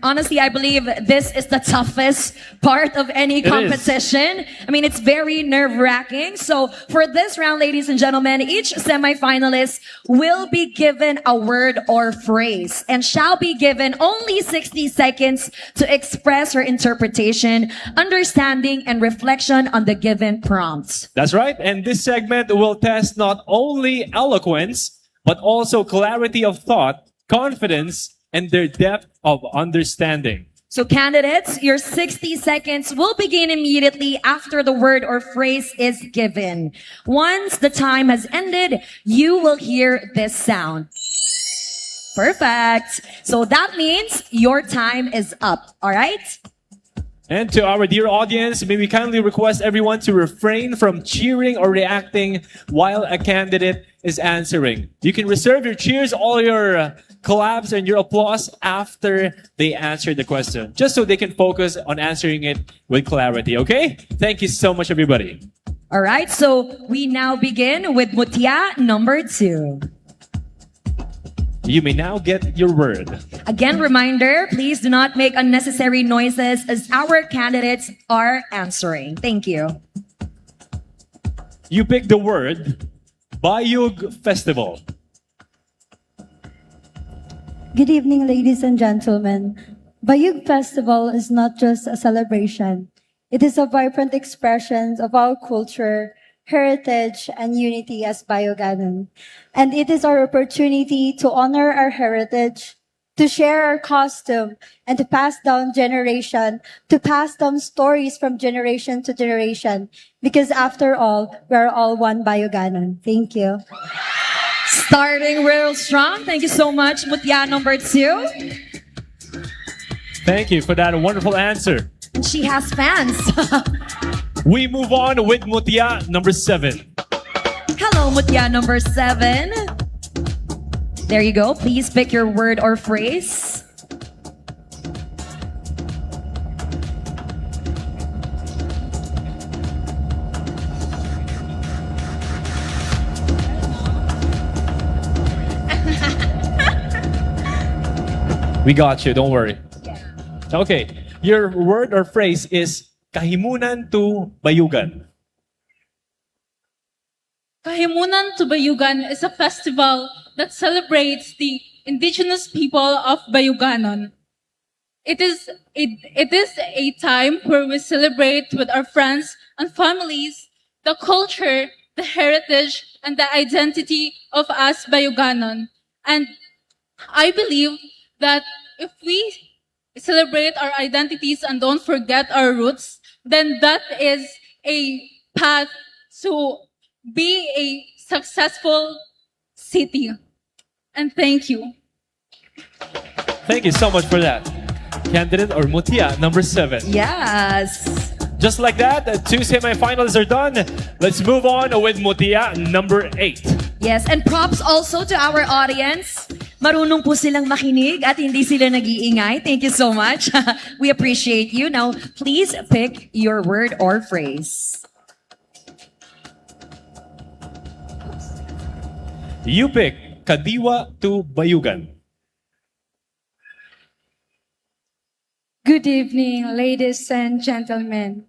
Honestly, I believe this is the toughest part of any competition. I mean, it's very nerve-wracking. So for this round, ladies and gentlemen, each semi-finalist will be given a word or phrase and shall be given only 60 seconds to express her interpretation, understanding, and reflection on the given prompts. That's right. And this segment will test not only eloquence, but also clarity of thought, confidence, and their depth of understanding. So candidates, your 60 seconds will begin immediately after the word or phrase is given. Once the time has ended, you will hear this sound. Perfect. So that means your time is up. All right? And to our dear audience, may we kindly request everyone to refrain from cheering or reacting while a candidate is answering. You can reserve your cheers, all your collabs and your applause after they answer the question, just so they can focus on answering it with clarity, okay? Thank you so much, everybody. All right, so we now begin with Mutya number 2. You may now get your word. Again, reminder, please do not make unnecessary noises as our candidates are answering. Thank you. You pick the word, Bayug Festival. Good evening, ladies and gentlemen. Bayug Festival is not just a celebration. It is a vibrant expression of our culture, heritage, and unity as Bayoganon. And it is our opportunity to honor our heritage, to share our costume, and to pass down stories from generation to generation. Because after all, we're all one Bayoganon. Thank you. Starting real strong. Thank you so much, Mutya number 2. Thank you for that wonderful answer. And she has fans. We move on with Mutya number 7. Hello, Mutya number 7. There you go. Please pick your word or phrase. We got you, don't worry. Okay, your word or phrase is Kahimunan to Bayugan. Kahimunan to Bayugan is a festival that celebrates the indigenous people of Bayuganon. It is a time where we celebrate with our friends and families the culture, the heritage, and the identity of us Bayuganon. And I believe that if we celebrate our identities and don't forget our roots, then that is a path to be a successful city. And thank you. Thank you so much for that. Candidate or Mutya number 7. Yes. Just like that, the 2 semifinals are done. Let's move on with Mutya number 8. Yes, and props also to our audience. Marunong po silang makinig at hindi sila nag-iingay. Thank you so much. We appreciate you. Now, please pick your word or phrase. You pick Kadiwa to Bayugan. Good evening, ladies and gentlemen.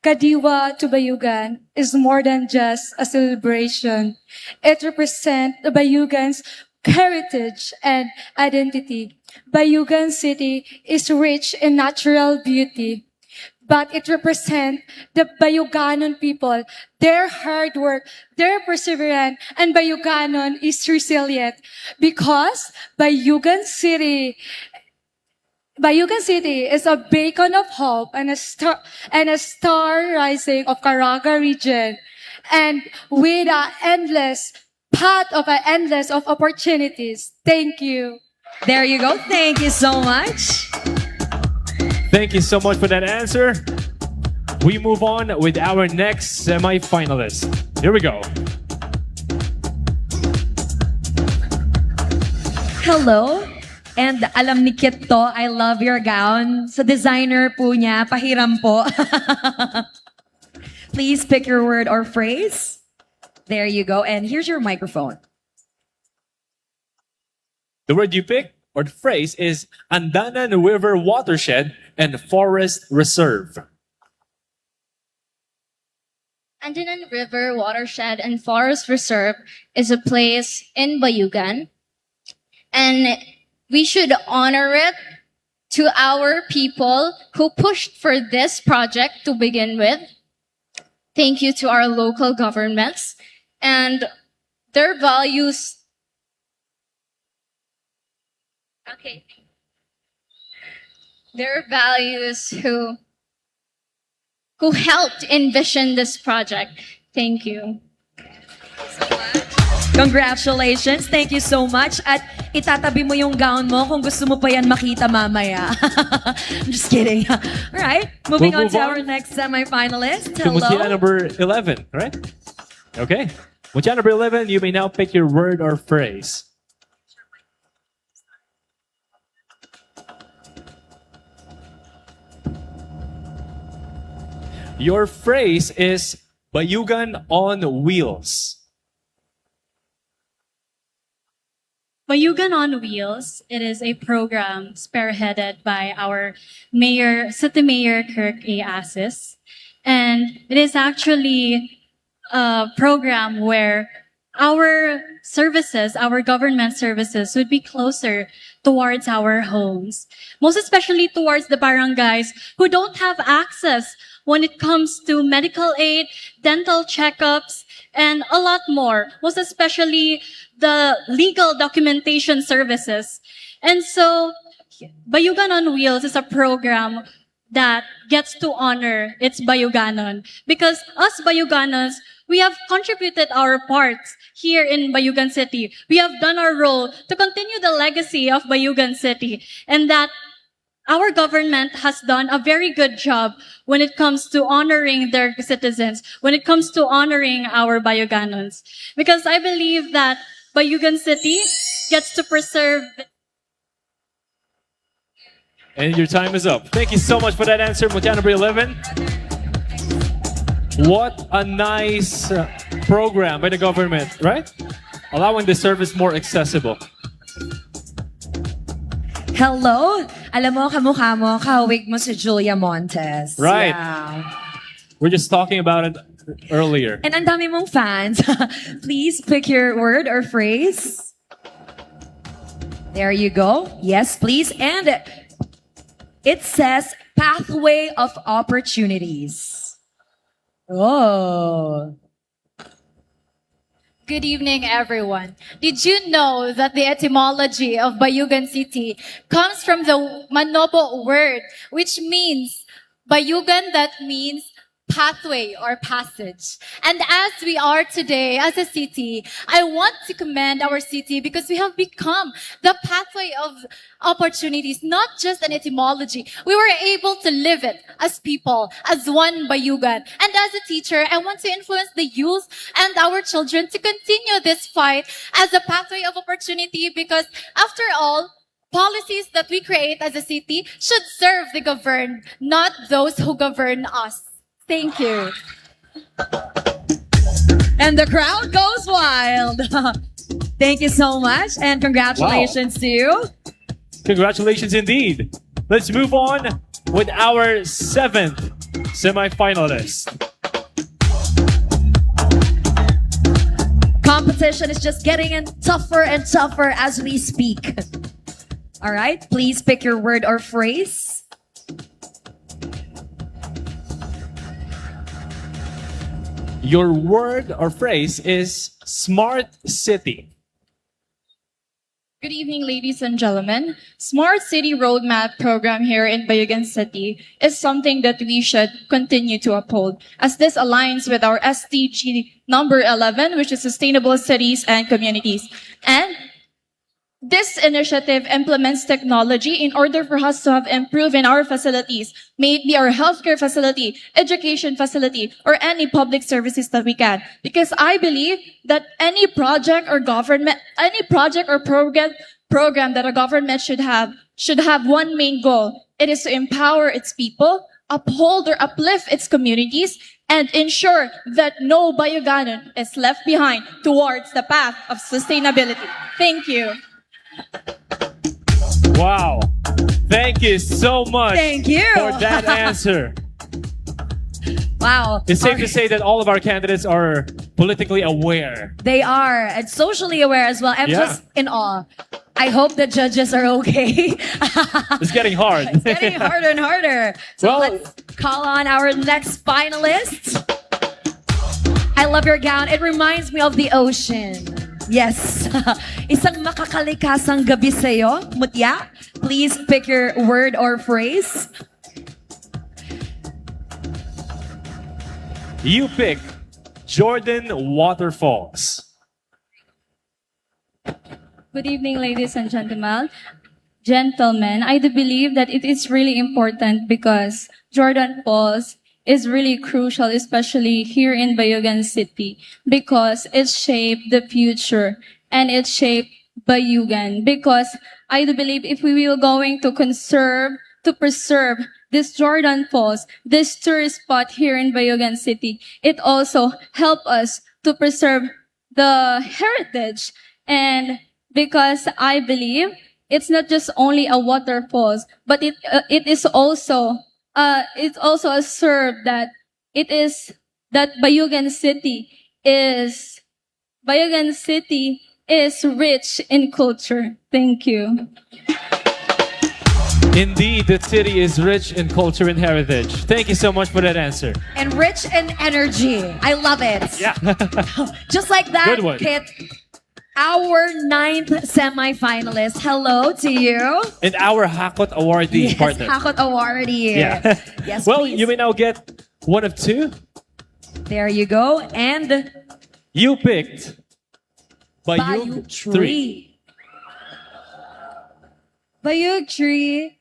Kadiwa to Bayugan is more than just a celebration. It represents the Bayugan's heritage and identity. Bayugan City is rich in natural beauty, but it represents the Bayuganon people, their hard work, their perseverance, and Bayuganon is resilient because Bayugan City is a beacon of hope and a star rising of Caraga region, and with an endless path of opportunities. Thank you. There you go. Thank you so much. Thank you so much for that answer. We move on with our next semi-finalist. Here we go. Hello. And alam ni Kit to, I love your gown. Sa designer po niya, pahiram po. Please pick your word or phrase. There you go. And here's your microphone. The word you pick or the phrase is Andanan River Watershed and Forest Reserve. Andanan River Watershed and Forest Reserve is a place in Bayugan, and we should honor it to our people who pushed for this project to begin with. Thank you to our local governments and their values. Okay. Their values who helped envision this project. Thank you. Congratulations. Thank you so much. At itatabi mo yung gown mo kung gusto mo pa yan makita mamaya. I'm just kidding. All right. Moving We'll on move to on our next semi-finalist. To Mutya Hello. number 11, right? Okay. Mutya number 11, you may now pick your word or phrase. Your phrase is Bayugan on Wheels. Bayugan on Wheels, it is a program spearheaded by our mayor, City Mayor Kirk A. Asis. And it is actually a program where our services, our government services would be closer towards our homes. Most especially towards the barangays who don't have access when it comes to medical aid, dental checkups, and a lot more. Most especially the legal documentation services. And so, Bayugan on Wheels is a program that gets to honor its Bayuganon. Because us Bayuganons, we have contributed our parts here in Bayugan City. We have done our role to continue the legacy of Bayugan City. And that our government has done a very good job when it comes to honoring their citizens, when it comes to honoring our Bayuganons. Because I believe that Bayugan City gets to preserve. And your time is up. Thank you so much for that answer, Mutya number 11. What a nice program by the government, right? Allowing the service more accessible. Hello. Alam mo, kamukha mo, kahawig mo si Julia Montes. Right. Yeah. We're just talking about it earlier. And ang dami mong fans. Please pick your word or phrase. There you go. Yes, please. And it says pathway of opportunities. Oh. Good evening, everyone. Did you know that the etymology of Bayugan City comes from the Manobo word, which means Bayugan, that means pathway or passage. And as we are today as a city, I want to commend our city because we have become the pathway of opportunities, not just an etymology. We were able to live it as people, as one Bayugan. And as a teacher, I want to influence the youth and our children to continue this fight as a pathway of opportunity because after all, policies that we create as a city should serve the governed, not those who govern us. Thank you. And the crowd goes wild. Thank you so much. And congratulations to you. Congratulations indeed. Let's move on with our 7th semi-finalist. Competition is just getting tougher and tougher as we speak. All right, please pick your word or phrase. Your word or phrase is smart city. Good evening, ladies and gentlemen. Smart City Roadmap program here in Bayugan City is something that we should continue to uphold, as this aligns with our SDG number 11, which is Sustainable Cities and Communities. And this initiative implements technology in order for us to have improved in our facilities, may it be our healthcare facility, education facility, or any public services that we can. Because I believe that any project or program that a government should have one main goal. It is to empower its people, uphold or uplift its communities, and ensure that no Bayuganon is left behind towards the path of sustainability. Thank you. Wow. Thank you so much Thank you. for that answer. Wow. It's safe to say that all of our candidates are politically aware. They are, and socially aware as well. I'm Yeah. just in awe. I hope the judges are okay. It's getting hard. It's getting harder and harder. So Well- let's call on our next finalist. I love your gown. It reminds me of the ocean. Yes. Isang makakalikasang gabi sa'yo, Mutya. Please pick your word or phrase. You pick Jordan Waterfalls. Good evening, ladies and gentlemen. Gentlemen, I do believe that it is really important because Jordan Falls is really crucial, especially here in Bayugan City, because it shaped the future and it shaped Bayugan. Because I do believe if we will going to preserve this Jordan Falls, this tourist spot here in Bayugan City, it also help us to preserve the heritage. And because I believe it's not just only a waterfalls, but it is also it's also asserted that Bayugan City is rich in culture. Thank you. Indeed, the city is rich in culture and heritage. Thank you so much for that answer. And rich in energy. I love it. Yeah. Just like that, Good one. Kit. Our 9th semi-finalist. Hello to you. And our Hakot awardee Yes, partner. Hakot awardee. Yeah. Yes, Well, please. you may now get one of two. There you go. And You picked Bayug Bayug 3. Tree. Bayug Tree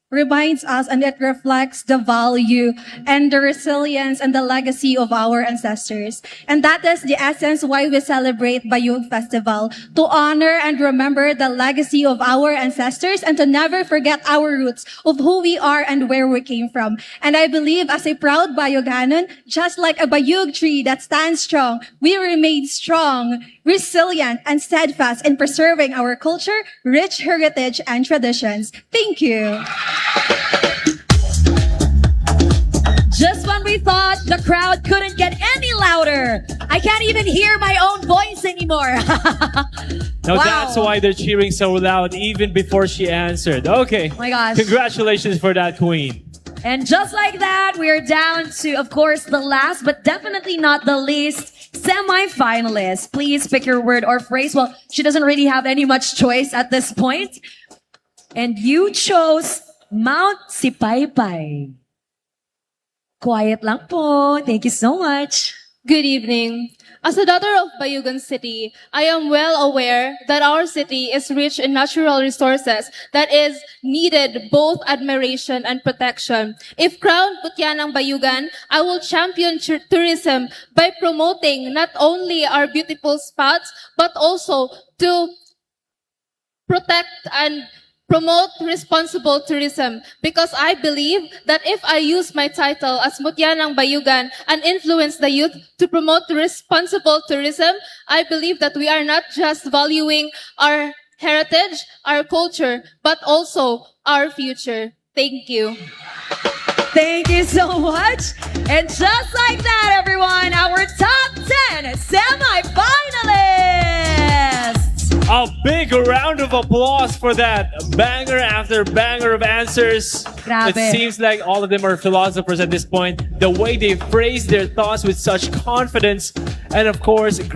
reminds us and it reflects the value and the resilience and the legacy of our ancestors. And that is the essence why we celebrate Bayug Festival, to honor and remember the legacy of our ancestors and to never forget our roots of who we are and where we came from. And I believe as a proud Bayuganon, just like a Bayug tree that stands strong, we remain strong, resilient, and steadfast in preserving our culture, rich heritage, and traditions. Thank you. just when we thought the crowd couldn't get any louder, I can't even hear my own voice anymore. Now Wow. that's why they're cheering so loud even before she answered. Okay. Oh my gosh. Congratulations for that, Queen. And just like that, we're down to, of course, the last, but definitely not the least, semi-finalist. Please pick your word or phrase. Well, she doesn't really have any much choice at this point. And you chose 𝑚𝒂𝒚𝒂𝒏. Quiet lang po. Thank you so much. Good evening. As a daughter of Bayugan City, I am well aware that our city is rich in natural resources that is needed both admiration and protection. If crowned Butyan ng Bayugan, I will champion tourism by promoting not only our beautiful spots, but also to protect and promote responsible tourism, because I believe that if I use my title as Mutya ng Bayugan and influence the youth to promote responsible tourism, I believe that we are not just valuing our heritage, our culture, but also our future. Thank you. Thank you so much. And just like that, everyone, our top 10 semi-finalists. A big round of applause for that banger after banger of answers. Grabe. It seems like all of them are philosophers at this point. The way they phrase their thoughts with such confidence, and of course,